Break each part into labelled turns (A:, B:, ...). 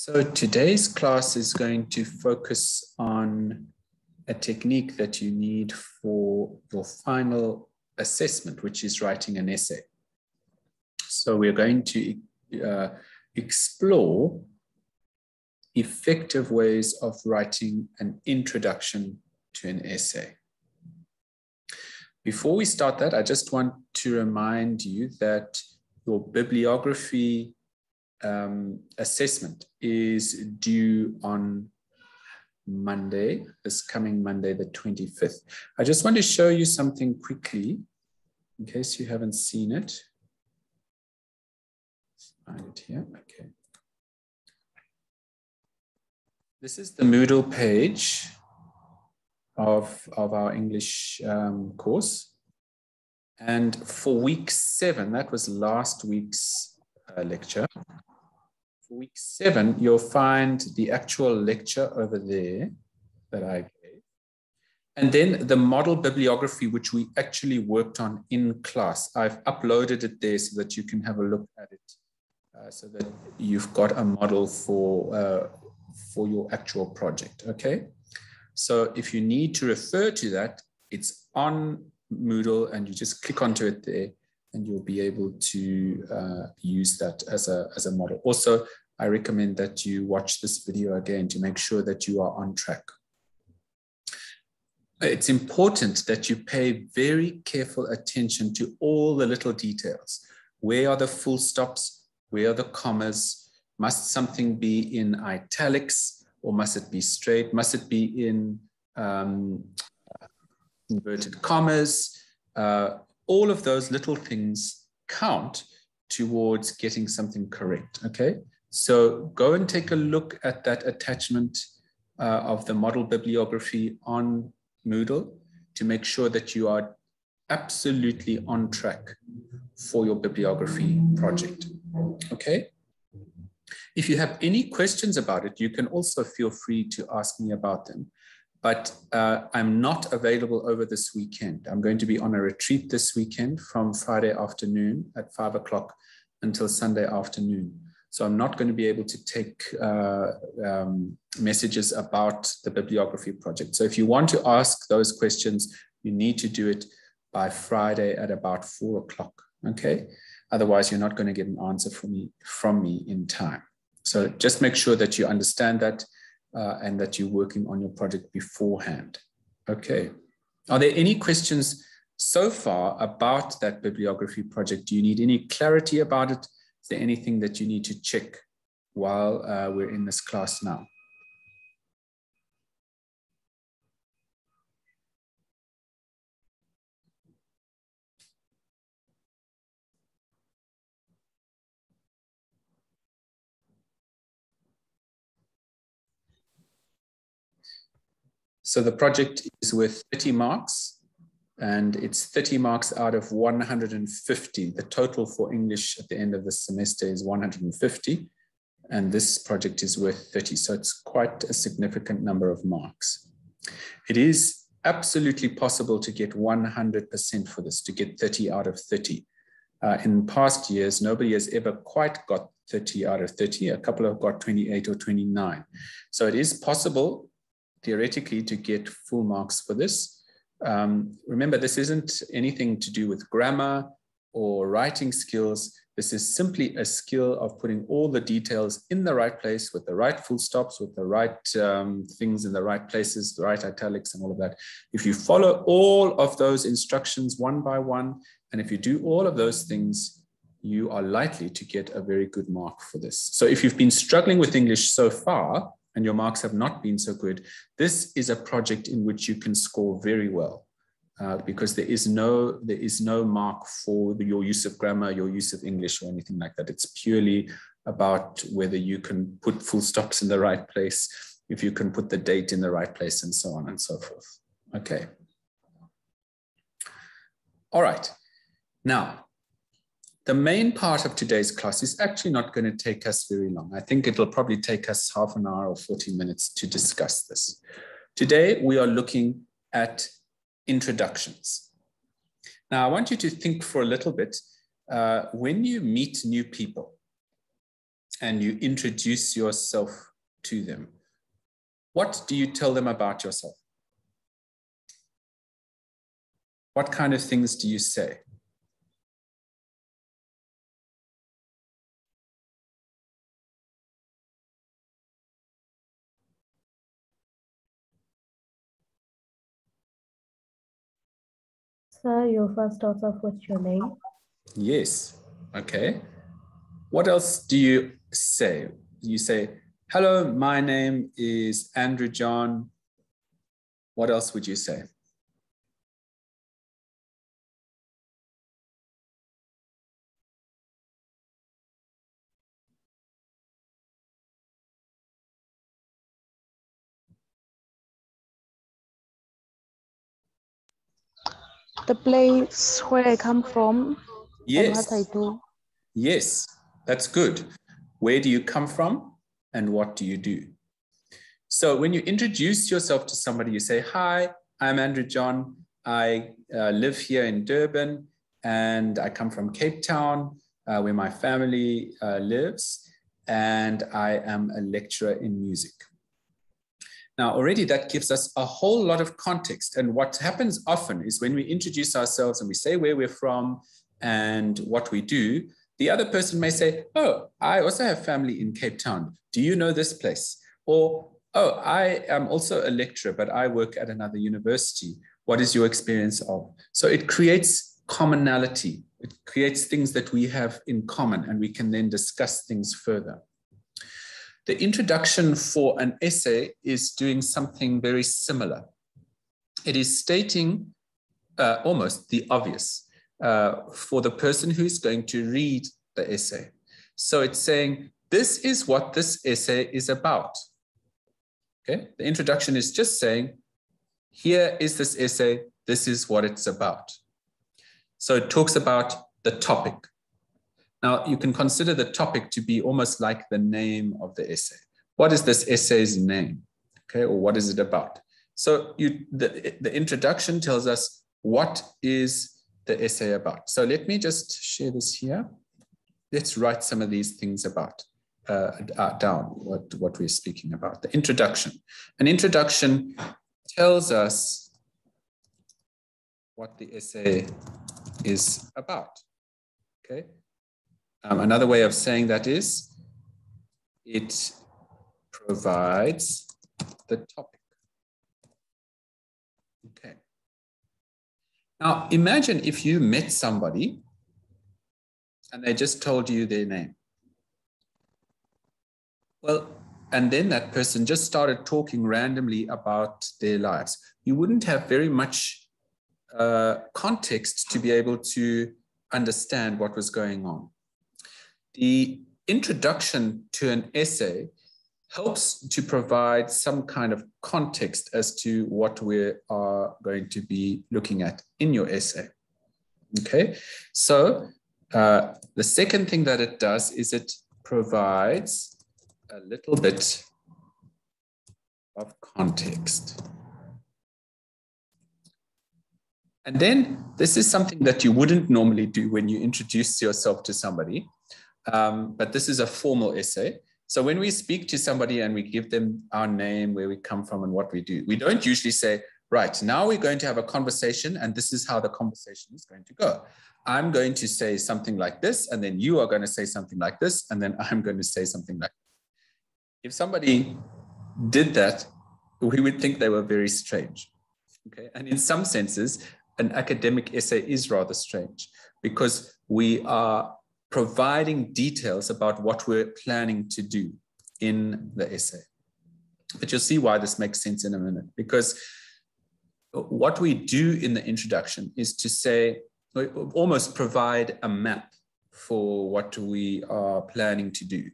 A: So today's class is going to focus on a technique that you need for your final assessment, which is writing an essay. So we're going to explore effective ways of writing an introduction to an essay. Before we start that, I just want to remind you that your bibliography assessment is due on Monday, this coming Monday, the 25th. I just want to show you something quickly in case you haven't seen it. Let's find it here. Okay. This is the Moodle page of our English course. And for week 7, that was last week's lecture. For week 7, you'll find the actual lecture over there that I gave. And then the model bibliography, which we actually worked on in class. I've uploaded it there so that you can have a look at it, so that you've got a model for your actual project, okay? So if you need to refer to that, it's on Moodle and you just click onto it there and you'll be able to use that as a model. Also, I recommend that you watch this video again to make sure that you are on track. It's important that you pay very careful attention to all the little details. Where are the full stops? Where are the commas? Must something be in italics or must it be straight? Must it be in inverted commas? All of those little things count towards getting something correct, okay? So go and take a look at that attachment of the model bibliography on Moodle to make sure that you are absolutely on track for your bibliography project, okay? If you have any questions about it, you can also feel free to ask me about them. But I'm not available over this weekend. I'm going to be on a retreat this weekend from Friday afternoon at 5 o'clock until Sunday afternoon. So I'm not going to be able to take messages about the bibliography project. So if you want to ask those questions, you need to do it by Friday at about 4 o'clock, okay? Otherwise, you're not going to get an answer from me in time. So just make sure that you understand that and that you're working on your project beforehand. Okay. Are there any questions so far about that bibliography project? Do you need any clarity about it? Is there anything that you need to check while we're in this class now? So the project is worth 30 marks and it's 30 marks out of 150. The total for English at the end of the semester is 150 and this project is worth 30. So it's quite a significant number of marks. It is absolutely possible to get 100% for this, to get 30 out of 30. In past years, nobody has ever quite got 30 out of 30. A couple have got 28 or 29. So it is possible theoretically to get full marks for this. Remember, this isn't anything to do with grammar or writing skills. This is simply a skill of putting all the details in the right place with the right full stops, with the right things in the right places, the right italics and all of that. If you follow all of those instructions one by one, and if you do all of those things, you are likely to get a very good mark for this. So if you've been struggling with English so far, and your marks have not been so good, this is a project in which you can score very well because there is no mark for your use of grammar, your use of English or anything like that. It's purely about whether you can put full stops in the right place, if you can put the date in the right place and so on and so forth. Okay. All right. Now, the main part of today's class is actually not going to take us very long. I think it'll probably take us half an hour or 40 minutes to discuss this. Today, we are looking at introductions. Now, I want you to think for a little bit, when you meet new people, and you introduce yourself to them, what do you tell them about yourself? What kind of things do you say?
B: Sir, you first starts off with your name.
A: Yes. Okay. What else do you say? You say, hello, my name is Andrew John. What else would you say?
C: The place where I come from and what I
A: Yes.
C: do.
A: Yes, that's good. Where do you come from and what do you do? So when you introduce yourself to somebody, you say, hi, I'm Andrew John. I live here in Durban and I come from Cape Town, where my family lives, and I am a lecturer in music. Now, already that gives us a whole lot of context. And what happens often is when we introduce ourselves and we say where we're from and what we do, the other person may say, oh, I also have family in Cape Town. Do you know this place? Or, oh, I am also a lecturer, but I work at another university. What is your experience of? So it creates commonality. It creates things that we have in common, and we can then discuss things further. The introduction for an essay is doing something very similar. It is stating almost the obvious for the person who is going to read the essay. So it's saying, this is what this essay is about. Okay, the introduction is just saying, here is this essay, this is what it's about. So it talks about the topic. Now, you can consider the topic to be almost like the name of the essay. What is this essay's name? Okay, or what is it about? So the introduction tells us what is the essay about. So let me just share this here. Let's write some of these things about down, what we're speaking about. The introduction. An introduction tells us what the essay is about. Okay. Another way of saying that is, it provides the topic. Okay. Now, imagine if you met somebody and they just told you their name. Well, and then that person just started talking randomly about their lives. You wouldn't have very much context to be able to understand what was going on. The introduction to an essay helps to provide some kind of context as to what we are going to be looking at in your essay. Okay, so the second thing that it does is it provides a little bit of context. And then this is something that you wouldn't normally do when you introduce yourself to somebody. But this is a formal essay. So when we speak to somebody and we give them our name, where we come from and what we do, we don't usually say, right, now we're going to have a conversation and this is how the conversation is going to go. I'm going to say something like this, and then you are going to say something like this, and then I'm going to say something like that. If somebody did that, we would think they were very strange. Okay, and in some senses, an academic essay is rather strange because we are providing details about what we're planning to do in the essay. But you'll see why this makes sense in a minute, because what we do in the introduction is to say, almost provide a map for what we are planning to do.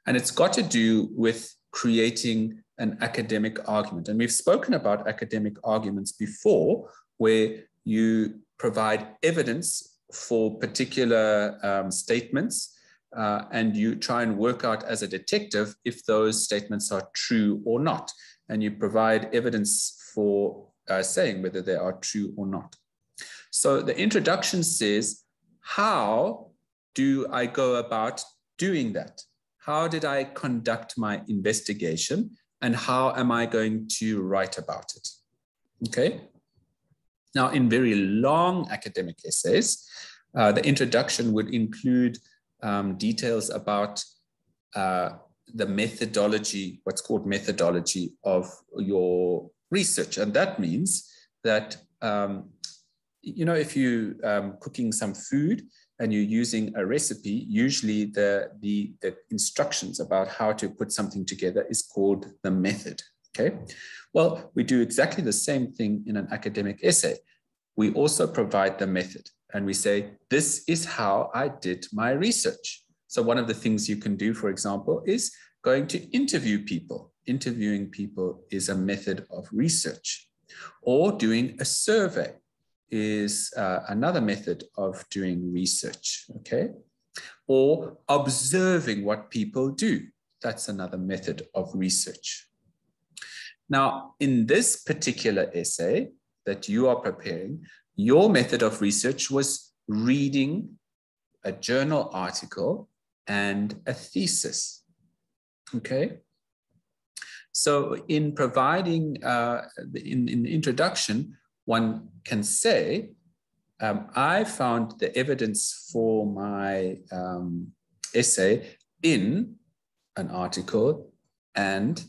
A: And it's got to do with creating an academic argument. And we've spoken about academic arguments before, where you provide evidence for particular statements, and you try and work out as a detective if those statements are true or not. And you provide evidence for saying whether they are true or not. So the introduction says, how do I go about doing that? how did I conduct my investigation, and how am I going to write about it? Okay. Now, in very long academic essays, the introduction would include details about the methodology, what's called methodology of your research. And that means that, you know, if you're cooking some food and you're using a recipe, usually the instructions about how to put something together is called the method, okay? Well, we do exactly the same thing in an academic essay. We also provide the method, and we say, this is how I did my research. So one of the things you can do, for example, is going to interview people. Interviewing people is a method of research. Or doing a survey is another method of doing research, okay? Or observing what people do. That's another method of research. Now, in this particular essay that you are preparing, your method of research was reading a journal article and a thesis, okay? So in providing, in the introduction, one can say, I found the evidence for my essay in an article and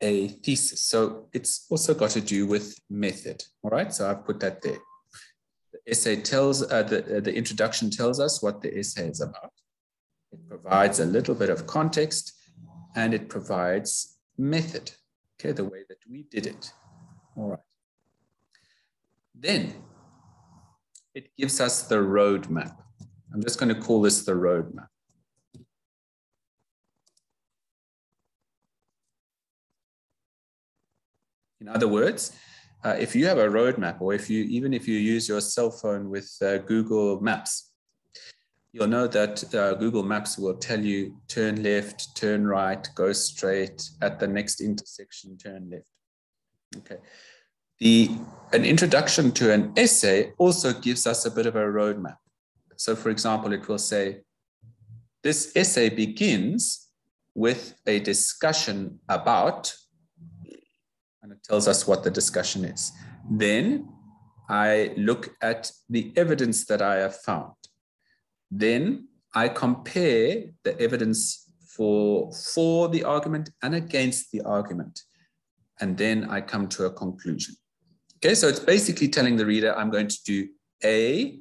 A: a thesis. So it's also got to do with method, all right? So I've put that there. The essay tells, the introduction tells us what the essay is about. It provides a little bit of context, and it provides method, okay, the way that we did it, all right. Then it gives us the roadmap. I'm just going to call this the roadmap. In other words, if you have a roadmap, or even if you use your cell phone with Google Maps, you'll know that Google Maps will tell you turn left, turn right, go straight, at the next intersection, turn left. Okay. An introduction to an essay also gives us a bit of a roadmap. So for example, it will say, this essay begins with a discussion about, and it tells us what the discussion is. Then I look at the evidence that I have found. Then I compare the evidence for the argument and against the argument. And then I come to a conclusion. Okay, so it's basically telling the reader, I'm going to do A,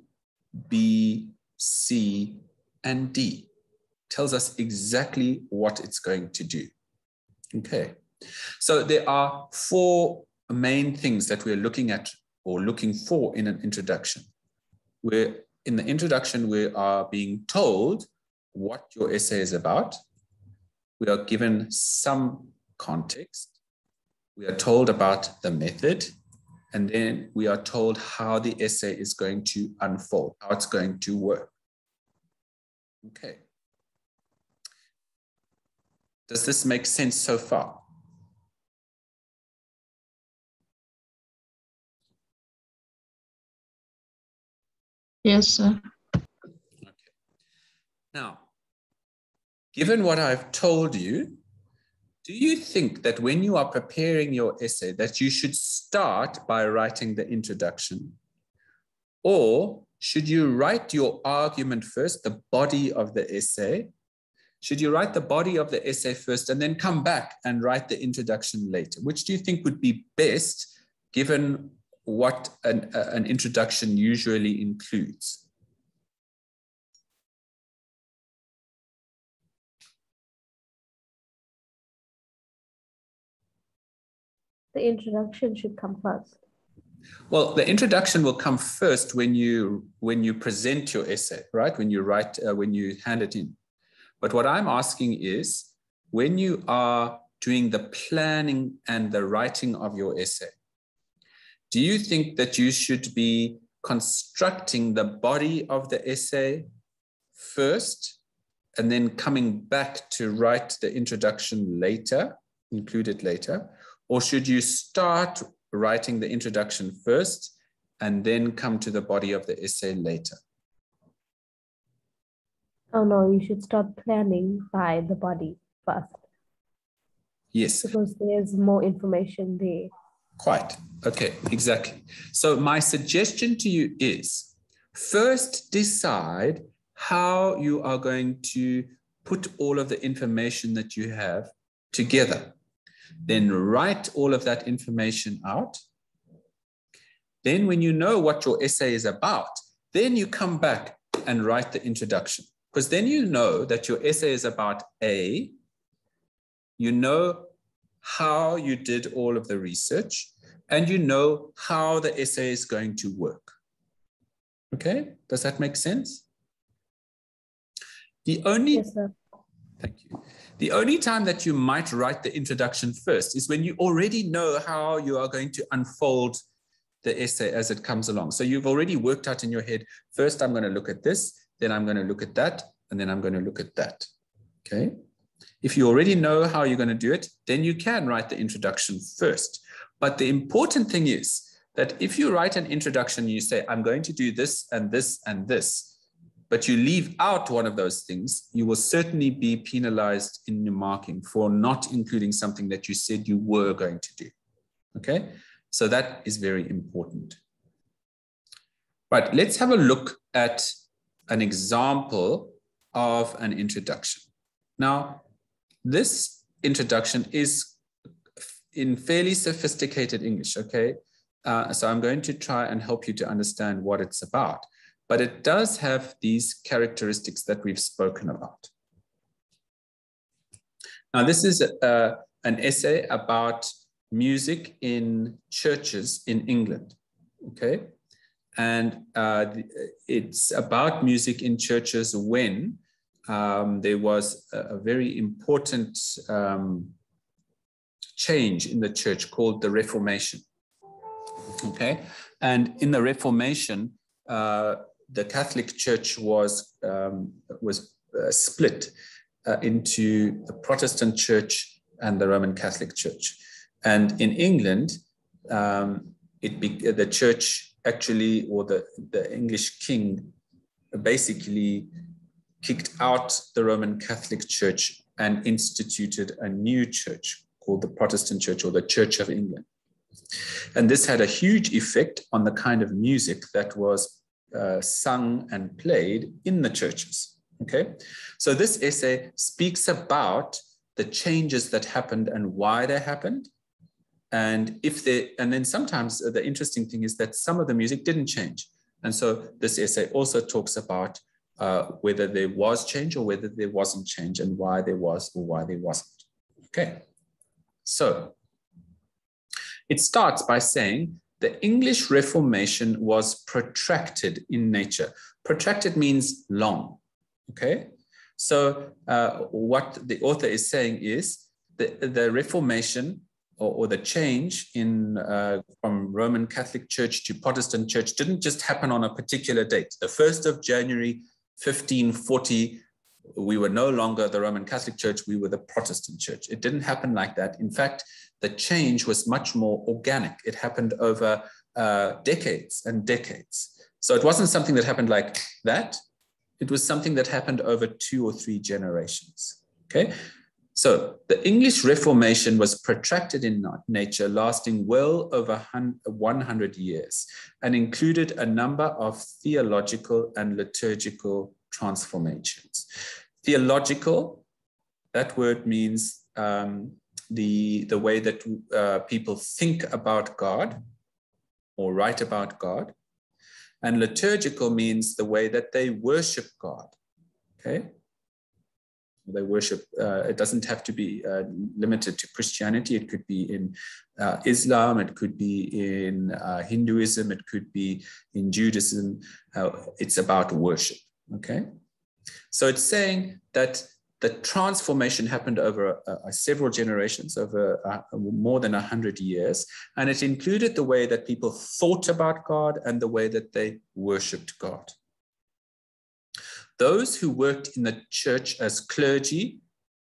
A: B, C, and D. It tells us exactly what it's going to do. Okay, so there are 4 main things that we're looking at or looking for in an introduction. In the introduction, we are being told what your essay is about. We are given some context. We are told about the method, and then we are told how the essay is going to unfold, how it's going to work. Okay. Does this make sense so far?
D: Yes, sir.
A: Okay. Now, given what I've told you, do you think that when you are preparing your essay that you should start by writing the introduction? Or should you write your argument first, the body of the essay? Should you write the body of the essay first and then come back and write the introduction later? Which do you think would be best given what an introduction usually includes?
B: The introduction should come first.
A: Well, the introduction will come first when you present your essay, right? When you write, when you hand it in. But what I'm asking is, when you are doing the planning and the writing of your essay, do you think that you should be constructing the body of the essay first and then coming back to write the introduction later, include it later? Or should you start writing the introduction first and then come to the body of the essay later?
B: Oh no, you should start planning by the body first
A: Yes,
B: because there's more information there.
A: quite. Okay, exactly. So my suggestion to you is first decide how you are going to put all of the information that you have together. Then write all of that information out. Then when you know what your essay is about, then you come back and write the introduction. Because then you know that your essay is about A, you know how you did all of the research, and you know how the essay is going to work. Okay, does that make sense?
B: Yes, sir.
A: Thank you. The only time that you might write the introduction first is when you already know how you are going to unfold the essay as it comes along. So you've already worked out in your head, first I'm going to look at this, then I'm going to look at that, and then I'm going to look at that. Okay. If you already know how you're going to do it, then you can write the introduction first. But the important thing is that if you write an introduction, you say, I'm going to do this and this and this, but you leave out one of those things, you will certainly be penalized in your marking for not including something that you said you were going to do. Okay, so that is very important. Right, let's have a look at an example of an introduction. Now, this introduction is in fairly sophisticated English, okay? So I'm going to try and help you to understand what it's about, but it does have these characteristics that we've spoken about. Now, this is an essay about music in churches in England, okay? And it's about music in churches when there was a very important change in the church called the Reformation. Okay, and in the Reformation, the Catholic Church was split into the Protestant Church and the Roman Catholic Church. And in England, the church actually, or the English king, basically kicked out the Roman Catholic Church and instituted a new church called the Protestant Church, or the Church of England. And this had a huge effect on the kind of music that was sung and played in the churches. Okay, so this essay speaks about the changes that happened and why they happened. And then sometimes the interesting thing is that some of the music didn't change. And so this essay also talks about whether there was change or whether there wasn't change, and why there was or why there wasn't. Okay, so it starts by saying the English Reformation was protracted in nature. Protracted means long, okay? So what the author is saying is the Reformation or the change from Roman Catholic Church to Protestant Church didn't just happen on a particular date. The 1st of January, 1540, we were no longer the Roman Catholic Church, we were the Protestant Church. It didn't happen like that. In fact, the change was much more organic. It happened over decades and decades. So it wasn't something that happened like that. It was something that happened over 2 or 3 generations, okay? So the English Reformation was protracted in nature, lasting well over 100 years, and included a number of theological and liturgical transformations. Theological, that word means the way that people think about God or write about God. And liturgical means the way that they worship God, okay? They worship, it doesn't have to be limited to Christianity. It could be in Islam, it could be in Hinduism, it could be in Judaism. It's about worship, okay? So it's saying that the transformation happened over several generations, over more than 100 years, and it included the way that people thought about God and the way that they worshipped God. Those who worked in the church as clergy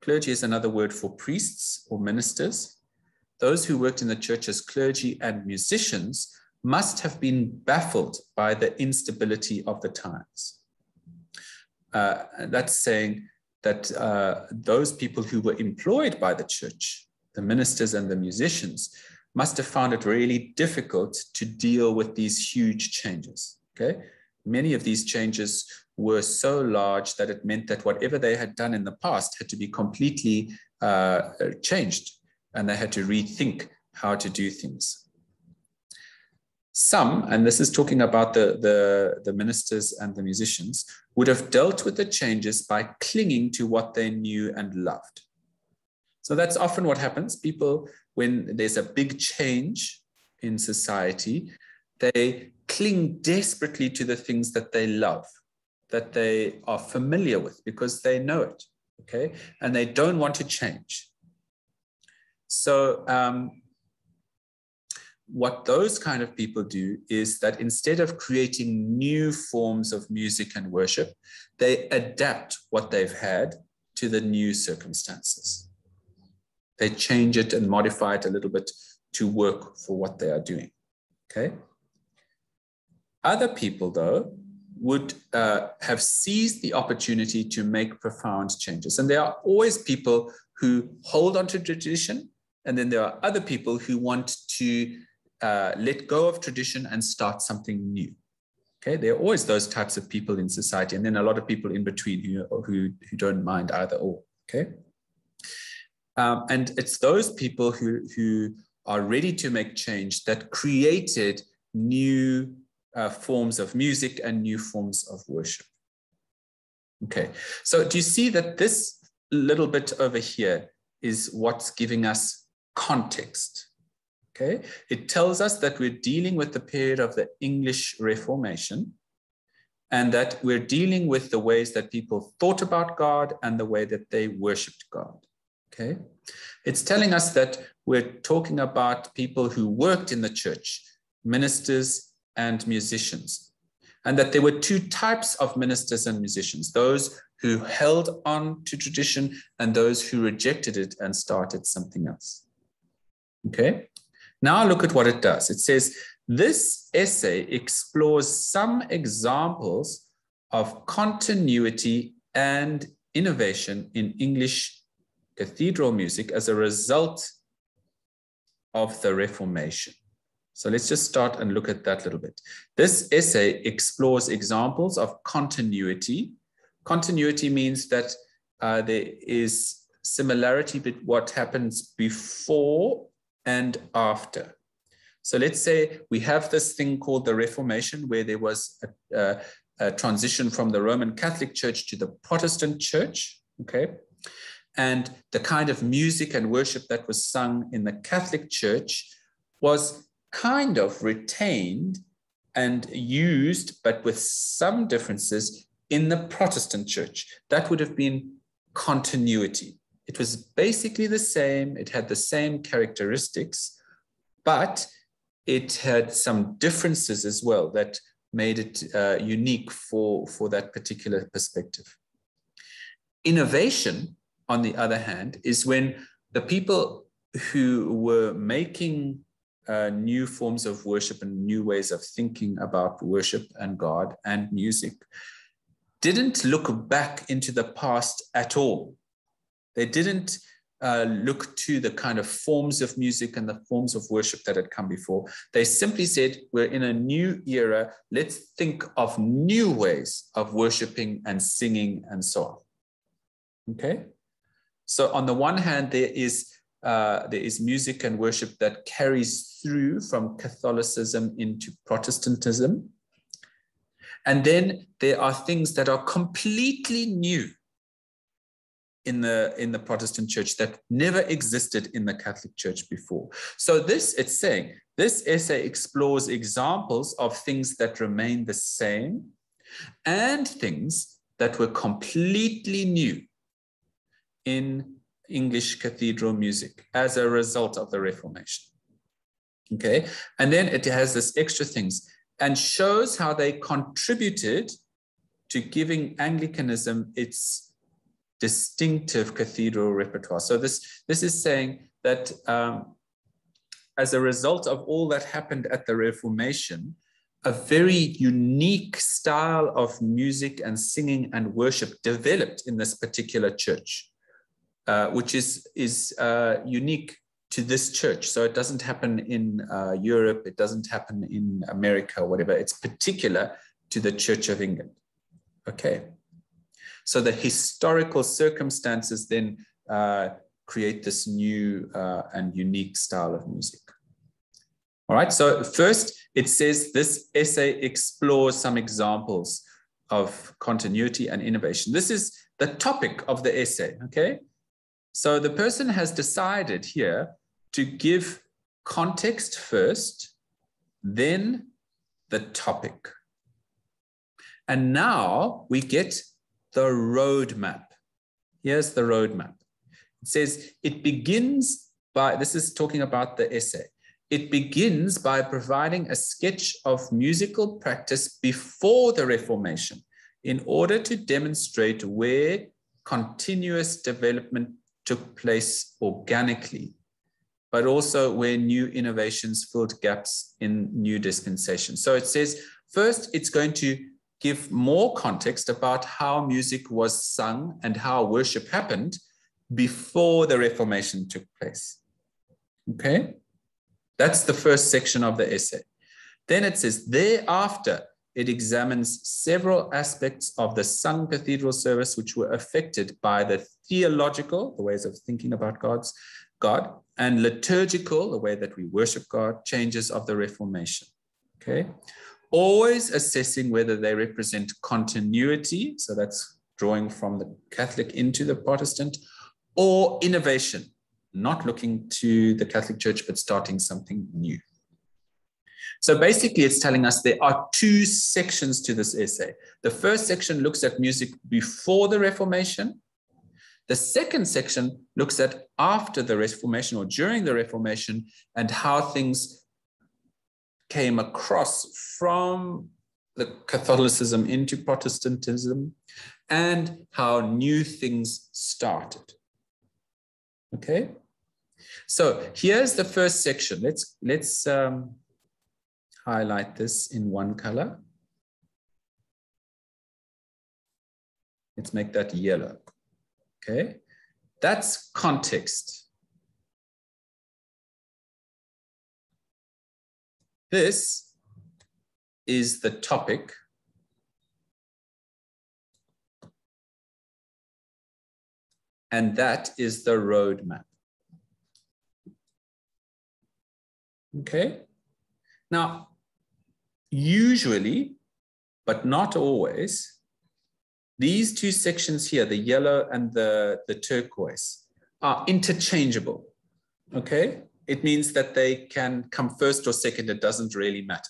A: is another word for priests or ministers. Those who worked in the church as clergy and musicians must have been baffled by the instability of the times. that's saying that those people who were employed by the church, the ministers and the musicians, must have found it really difficult to deal with these huge changes. Okay, many of these changes were so large that it meant that whatever they had done in the past had to be completely changed, and they had to rethink how to do things. Some, and this is talking about the ministers and the musicians, would have dealt with the changes by clinging to what they knew and loved. So that's often what happens. People, when there's a big change in society, they cling desperately to the things that they love, that they are familiar with because they know it, okay? And they don't want to change. So what those kind of people do is that instead of creating new forms of music and worship, they adapt what they've had to the new circumstances. They change it and modify it a little bit to work for what they are doing, okay? Other people, though, would have seized the opportunity to make profound changes. And there are always people who hold on to tradition, and then there are other people who want to let go of tradition and start something new. Okay, there are always those types of people in society, and then a lot of people in between who don't mind either or. Okay, and it's those people who are ready to make change that created new forms of music and new forms of worship. Okay, so do you see that this little bit over here is what's giving us context? Okay, it tells us that we're dealing with the period of the English Reformation, and that we're dealing with the ways that people thought about God and the way that they worshipped God. Okay, it's telling us that we're talking about people who worked in the church, ministers and musicians, and that there were two types of ministers and musicians, those who held on to tradition and those who rejected it and started something else. Okay, now look at what it does. It says, this essay explores some examples of continuity and innovation in English cathedral music as a result of the Reformation. So let's just start and look at that a little bit. This essay explores examples of continuity. Continuity means that there is similarity between what happens before and after. So let's say we have this thing called the Reformation, where there was a transition from the Roman Catholic Church to the Protestant Church, okay? And the kind of music and worship that was sung in the Catholic Church was kind of retained and used, but with some differences, in the Protestant Church. That would have been continuity. It was basically the same, it had the same characteristics, but it had some differences as well that made it unique for that particular perspective. Innovation, on the other hand, is when the people who were making new forms of worship and new ways of thinking about worship and God and music didn't look back into the past at all. They didn't look to the kind of forms of music and the forms of worship that had come before. They simply said, we're in a new era. Let's think of new ways of worshiping and singing and so on. Okay? So on the one hand, there is music and worship that carries through from Catholicism into Protestantism. And then there are things that are completely new in the Protestant Church that never existed in the Catholic Church before. So it's saying, this essay explores examples of things that remain the same and things that were completely new in English cathedral music as a result of the Reformation. Okay, and then it has this extra things and shows how they contributed to giving Anglicanism its distinctive cathedral repertoire. So this is saying that as a result of all that happened at the Reformation, a very unique style of music and singing and worship developed in this particular church, which is unique to this church. So it doesn't happen in Europe, it doesn't happen in America or whatever. It's particular to the Church of England. Okay. So the historical circumstances then create this new and unique style of music. All right, so first it says this essay explores some examples of continuity and innovation. This is the topic of the essay, okay? So the person has decided here to give context first, then the topic. And now we get the roadmap. Here's the roadmap. It says it begins by, this is talking about the essay. It begins by providing a sketch of musical practice before the Reformation in order to demonstrate where continuous development took place organically, but also where new innovations filled gaps in new dispensations. So it says, first, it's going to give more context about how music was sung and how worship happened before the Reformation took place. Okay? That's the first section of the essay. Then it says, thereafter, it examines several aspects of the sung cathedral service which were affected by the theological, the ways of thinking about God, and liturgical, the way that we worship God, changes of the Reformation. Okay? Always assessing whether they represent continuity, so that's drawing from the Catholic into the Protestant, or innovation, not looking to the Catholic Church, but starting something new. So basically, it's telling us there are two sections to this essay. The first section looks at music before the Reformation. The second section looks at after the Reformation or during the Reformation and how things came across from the Catholicism into Protestantism and how new things started. Okay? So here's the first section. Let's highlight this in one color. Let's make that yellow. Okay? That's context. This is the topic. And that is the roadmap. Okay? Now, usually, but not always, these two sections here, the yellow and the turquoise, are interchangeable. Okay? It means that they can come first or second, it doesn't really matter.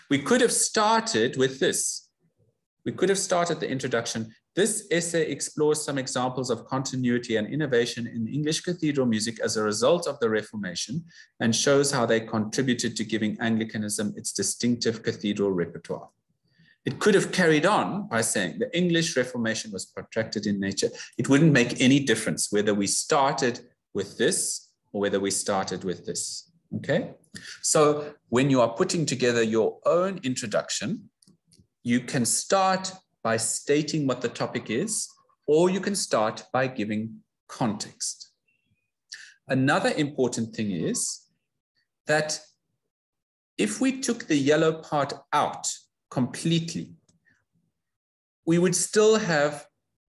A: We could have started with this. We could have started the introduction. This essay explores some examples of continuity and innovation in English cathedral music as a result of the Reformation and shows how they contributed to giving Anglicanism its distinctive cathedral repertoire. It could have carried on by saying the English Reformation was protracted in nature. It wouldn't make any difference whether we started with this or whether we started with this. Okay? So when you are putting together your own introduction, you can start by stating what the topic is, or you can start by giving context. Another important thing is that if we took the yellow part out completely, we would still have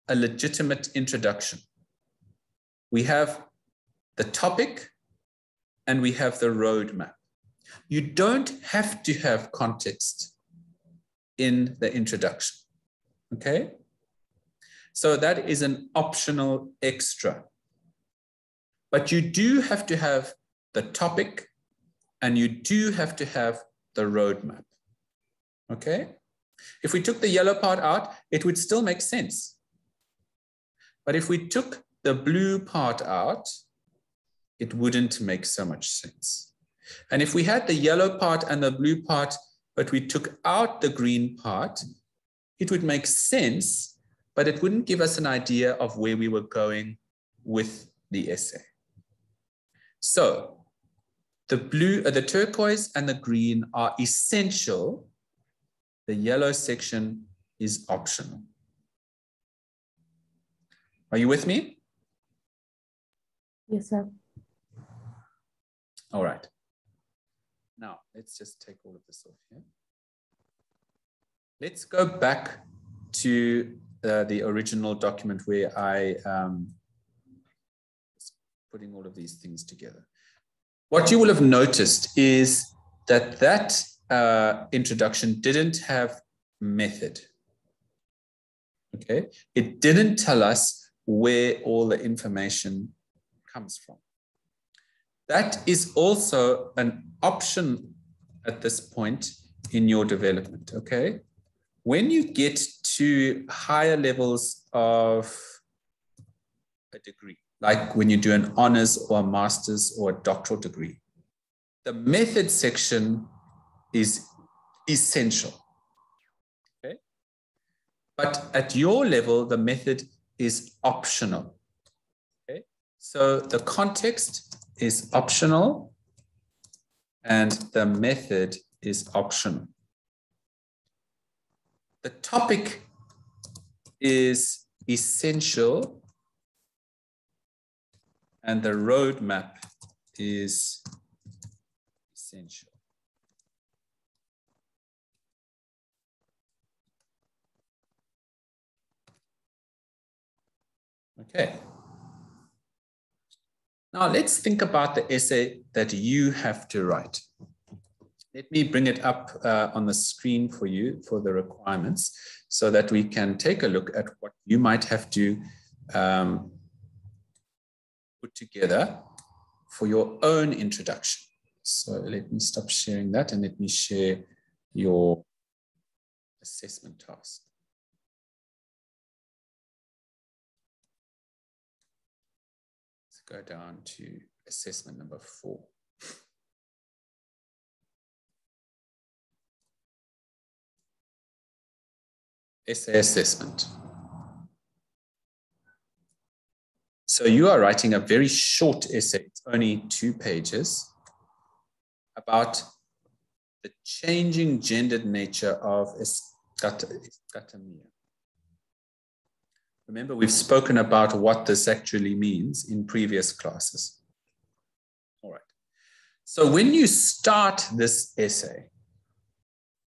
A: a legitimate introduction. We have the topic and we have the roadmap. You don't have to have context in the introduction. Okay? So that is an optional extra. But you do have to have the topic and you do have to have the roadmap. Okay? If we took the yellow part out, it would still make sense. But if we took the blue part out, it wouldn't make so much sense. And if we had the yellow part and the blue part, but we took out the green part, it would make sense, but it wouldn't give us an idea of where we were going with the essay. So The blue, the turquoise and the green are essential. The yellow section is optional. Are you with me?
B: Yes, sir.
A: All right. Now, let's just take all of this off here. Let's go back to the original document where I was putting all of these things together. What you will have noticed is that introduction didn't have method. Okay, it didn't tell us where all the information comes from. That is also an option at this point in your development. Okay, when you get to higher levels of a degree, like when you do an honors or a master's or a doctoral degree, the method section is essential. Okay, but at your level, the method is optional. Okay, so the context is optional and the method is optional. The topic is essential and the roadmap is essential. Okay. Now let's think about the essay that you have to write. Let me bring it up on the screen for you for the requirements so that we can take a look at what you might have to put together for your own introduction. So let me stop sharing that and let me share your assessment task. Let's go down to assessment number 4. Essay assessment. So you are writing a very short essay, it's only 2 pages, about the changing gendered nature of eschatomia. Remember, we've spoken about what this actually means in previous classes. All right. So when you start this essay,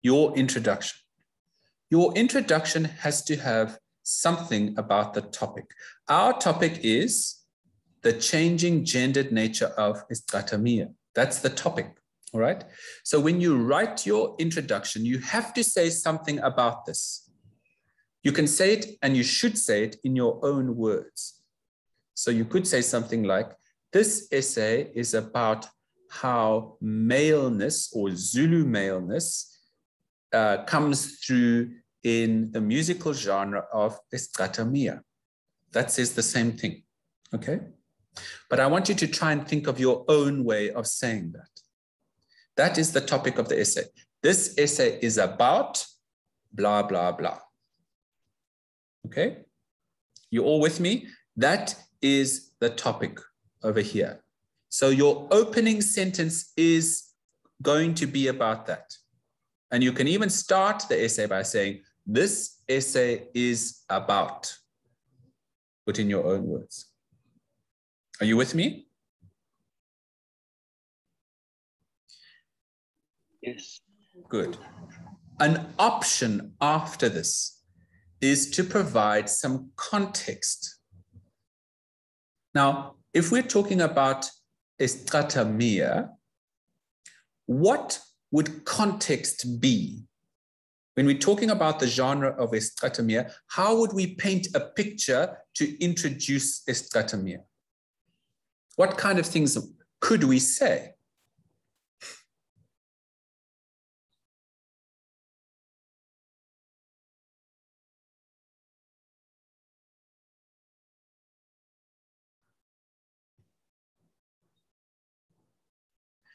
A: your introduction has to have something about the topic. Our topic is the changing gendered nature of eschatomia. That's the topic, all right? So when you write your introduction, you have to say something about this. You can say it and you should say it in your own words. So you could say something like, this essay is about how maleness or Zulu maleness comes through in the musical genre of eschatomia. That says the same thing, okay? But I want you to try and think of your own way of saying that. That is the topic of the essay. This essay is about blah, blah, blah. Okay? You all with me? That is the topic over here. So your opening sentence is going to be about that. And you can even start the essay by saying, this essay is about. Put in your own words. Are you with me?
E: Yes.
A: Good. An option after this is to provide some context. Now, if we're talking about eschatomia, what would context be? When we're talking about the genre of eschatomia, how would we paint a picture to introduce eschatomia? What kind of things could we say?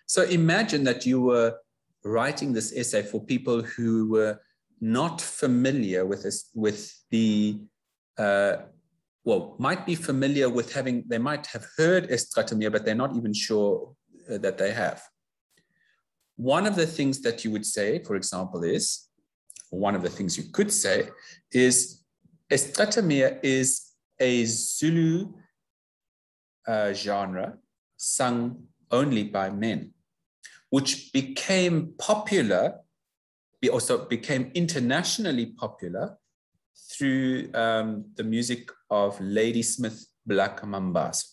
A: So imagine that you were writing this essay for people who were not familiar with this, might be familiar with they might have heard eschatomia, but they're not even sure that they have. one of the things that you would say, for example, is, one of the things you could say is, Esitratamia is a Zulu genre sung only by men, which became popular, also became internationally popular through the music of Ladysmith Black Mambazo.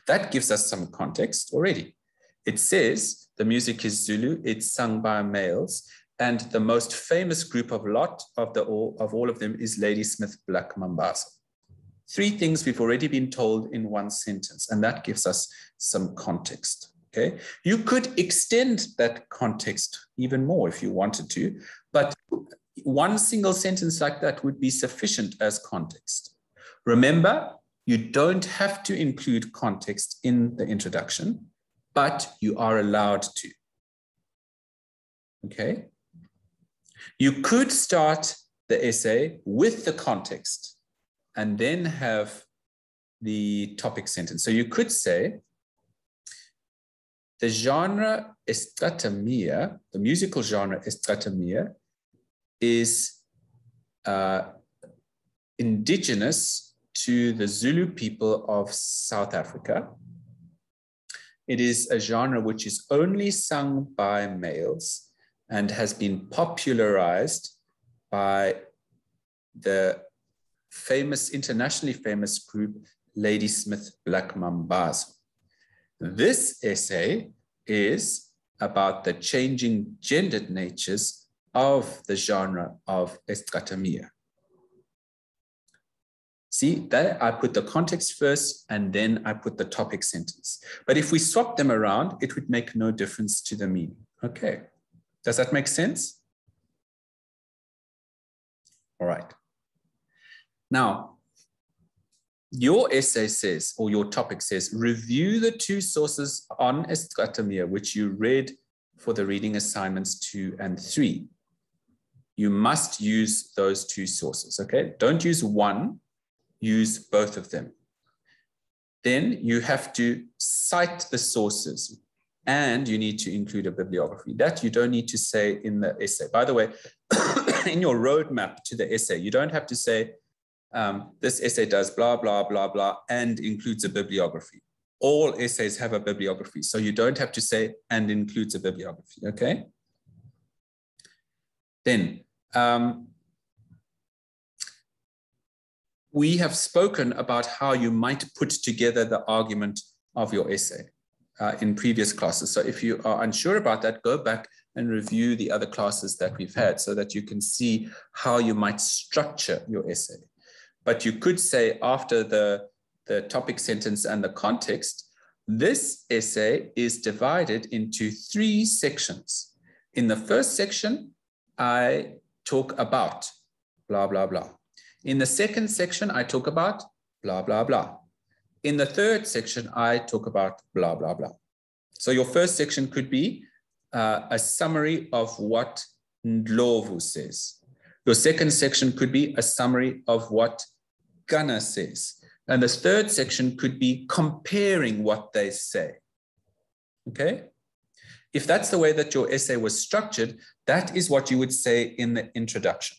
A: That gives us some context already. It says the music is Zulu, it's sung by males, and the most famous group of all of them is Ladysmith Black Mambazo. Three things we've already been told in one sentence, and that gives us some context. Okay, you could extend that context even more if you wanted to, but one single sentence like that would be sufficient as context. Remember, you don't have to include context in the introduction, but you are allowed to. Okay? You could start the essay with the context and then have the topic sentence. So you could say, the genre Esitratamia, the musical genre Esitratamia, is indigenous to the Zulu people of South Africa. It is a genre which is only sung by males and has been popularized by the famous, internationally famous group, Ladysmith Black Mambazo. This essay is about the changing gendered natures of the genre of Esitratamia. See, there I put the context first and then I put the topic sentence. But if we swap them around, it would make no difference to the meaning. Okay, does that make sense? All right. Now, your essay says, or your topic says, review the two sources on Esitratamia, which you read for the reading assignments 2 and 3. You must use those two sources, okay? Don't use one, use both of them. Then you have to cite the sources and you need to include a bibliography. That you don't need to say in the essay. By the way, in your roadmap to the essay, you don't have to say, this essay does blah, blah, blah, blah, and includes a bibliography. All essays have a bibliography, so you don't have to say and includes a bibliography, okay? Then, we have spoken about how you might put together the argument of your essay in previous classes. So if you are unsure about that, go back and review the other classes that we've had so that you can see how you might structure your essay. But you could say after the topic sentence and the context, this essay is divided into 3 sections. In the first section, I talk about blah, blah, blah. In the second section, I talk about blah, blah, blah. In the third section, I talk about blah, blah, blah. So your first section could be a summary of what Ndlovu says. Your second section could be a summary of what Gunnar says. And the third section could be comparing what they say. Okay? If that's the way that your essay was structured, that is what you would say in the introduction.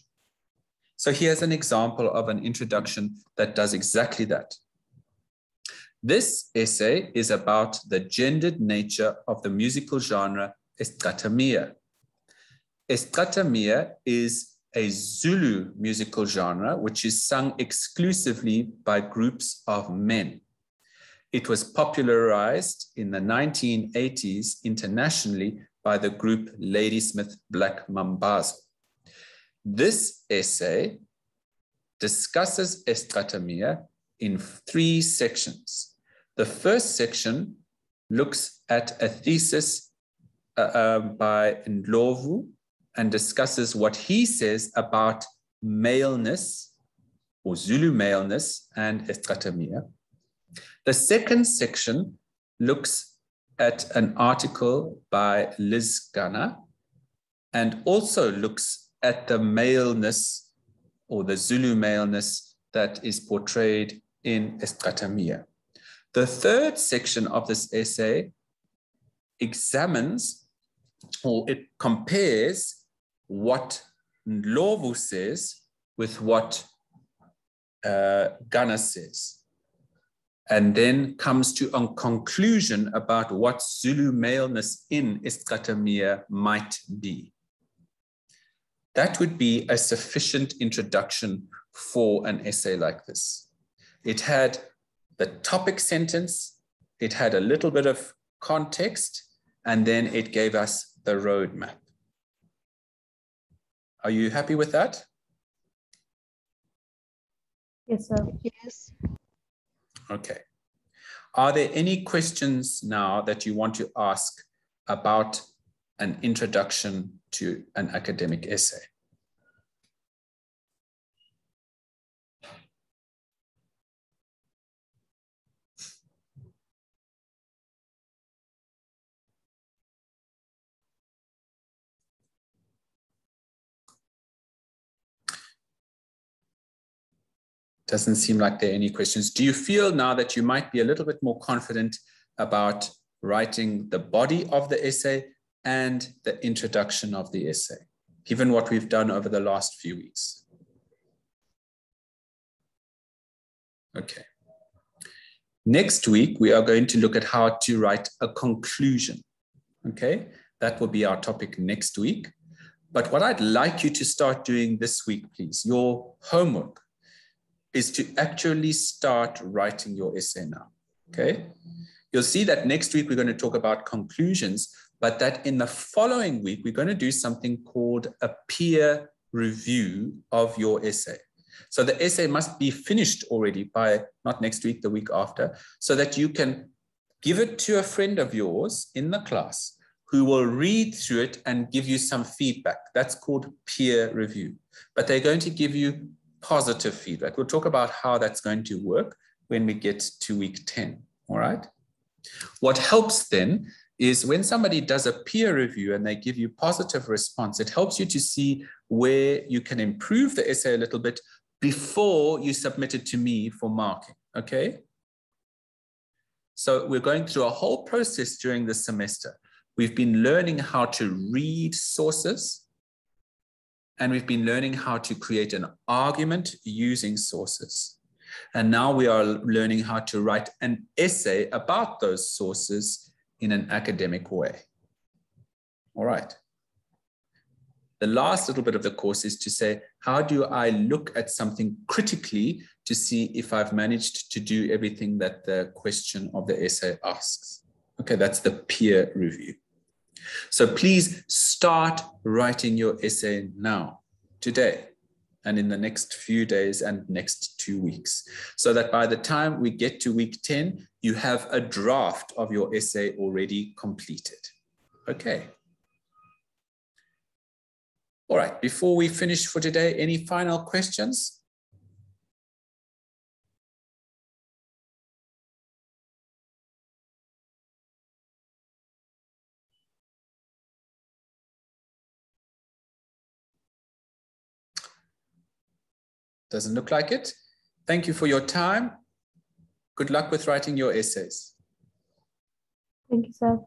A: So here's an example of an introduction that does exactly that. This essay is about the gendered nature of the musical genre Esitratamia. Esitratamia is a Zulu musical genre which is sung exclusively by groups of men. It was popularized in the 1980s internationally by the group Ladysmith Black Mambazo. This essay discusses Esitratamia in 3 sections. The first section looks at a thesis by Ndlovu and discusses what he says about maleness or Zulu maleness and Esitratamia. The second section looks at an article by Liz Gunnar and also looks at the maleness or the Zulu maleness that is portrayed in Esitratamia. The third section of this essay examines or it compares what Ndlovu says with what Gunnar says, and then comes to a conclusion about what Zulu maleness in Isicathamiya might be. That would be a sufficient introduction for an essay like this. It had the topic sentence, it had a little bit of context, and then it gave us the roadmap. Are you happy with that?
B: Yes, sir.
C: Yes.
A: Okay. Are there any questions now that you want to ask about an introduction to an academic essay? Doesn't seem like there are any questions. Do you feel now that you might be a little bit more confident about writing the body of the essay and the introduction of the essay, given what we've done over the last few weeks? Okay. Next week, we are going to look at how to write a conclusion. Okay, that will be our topic next week. But what I'd like you to start doing this week, please, your homework, is to actually start writing your essay now, okay? You'll see that next week we're going to talk about conclusions, but that in the following week, we're going to do something called a peer review of your essay. So the essay must be finished already by, not next week, the week after, so that you can give it to a friend of yours in the class who will read through it and give you some feedback. That's called peer review, but they're going to give you positive feedback. We'll talk about how that's going to work when we get to week 10, all right? What helps then is when somebody does a peer review and they give you positive response, it helps you to see where you can improve the essay a little bit before you submit it to me for marking, okay? So we're going through a whole process during this semester. We've been learning how to read sources, and we've been learning how to create an argument using sources. And now we are learning how to write an essay about those sources in an academic way. All right. The last little bit of the course is to say, how do I look at something critically to see if I've managed to do everything that the question of the essay asks? Okay, that's the peer review. So please start writing your essay now, today, and in the next few days and next 2 weeks, so that by the time we get to week 10, you have a draft of your essay already completed. Okay. All right, before we finish for today, any final questions? Doesn't look like it. Thank you for your time. Good luck with writing your essays.
B: Thank you, sir.